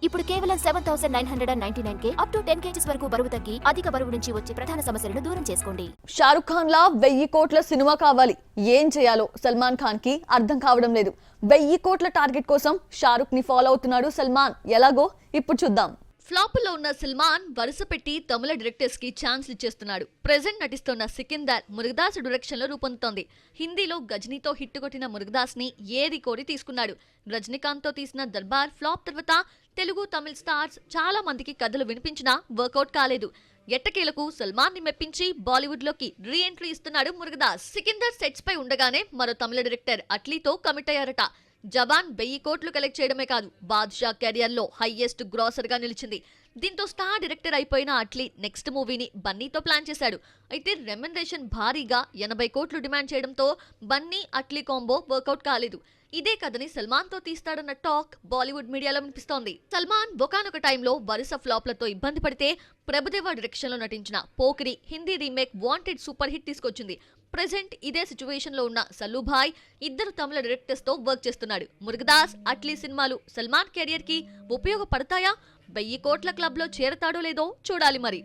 ఇప్పుడు కేవలం 7,999K up to 10 kgs వరకు బరువు తగ్గి అధిక బరువు నుంచి వచ్చే ప్రధాన సమస్యలను దూరం చేసుకోండి. షారుఖ్ ఖాన్ లా 1000 కోట్ల సినిమా కావాలి. ఏం చేయాలో సల్మాన్ ఖాన్ కి అర్థం కావడం లేదు. 1000 కోట్ల టార్గెట్ కోసం షారుఖ్ ని ఫాలో అవుతున్నాడు సల్మాన్. ఎలాగో ఇప్పుడు చూద్దాం. ఫ్లాపుల్లో ఉన్న సల్మాన్ వరుస పెట్టి తమిళ డైరెక్టర్స్ కి ఛాన్స్ ఇచ్చేస్తున్నాడు. ప్రెజెంట్ నటిస్తున్న సికిందర్ మురుగదాస్ డైరెక్షన్ లో రూపొందుతోంది. హిందీలో గజనీతో హిట్ కొట్టిన మురుగదాస్ ని ఏరి కోరి తీసుకున్నాడు. రజనీకాంత్ తో తీసిన దర్బార్ ఫ్లాప్ తర్వాత తెలుగు తమిళ స్టార్స్ చాలా మందికి కథలు వినిపించినా వర్కౌట్ కాలేదు. ఎట్టకేలకు సల్మాన్ ని మెప్పించి బాలీవుడ్ లోకి రీ ఎంట్రీ ఇస్తున్నాడు మురుగదాస్. సికిందర్ సెట్స్ పై ఉండగానే మరో తమిళ డైరెక్టర్ అట్లీతో కమిట్ అయ్యారట. జవాన్ 1000 కోట్లు కలెక్ట్ చేయడమే కాదు, బాద్షా కెరియర్ లో హైయెస్ట్ గ్రాసర్ గా నిలిచింది. దీంతో స్టార్ డైరెక్టర్ అయిపోయిన అట్లీ నెక్స్ట్ మూవీని బన్నీతో ప్లాన్ చేశాడు. అయితే రెమ్యునరేషన్ భారీగా 80 కోట్లు డిమాండ్ చేయడంతో బన్నీ అట్లీ కాంబో వర్కౌట్ కాలేదు. ఇదే కథని సల్మాన్ తో తీస్తాడన్న టాక్ బాలీవుడ్ మీడియాలో వినిపిస్తోంది. సల్మాన్ ఒకానొక టైంలో వరుస ఫ్లాప్లతో ఇబ్బంది పడితే ప్రభుదేవా డైరెక్షన్ లో నటించిన Pokiri Hindi remake wanted super hit తీసుకొచ్చింది. ప్రెజెంట్ ఇదే సిచ్యువేషన్ లో ఉన్న సల్లుభాయ్ ఇద్దరు తమిళ డైరెక్టర్స్ తో వర్క్ చేస్తున్నాడు. మురుగదాస్ అట్లీ సినిమాలు సల్మాన్ కెరియర్ కి ఉపయోగపడతాయా? 1000 కోట్ల క్లబ్ లో చేరతాడో లేదో చూడాలి మరి.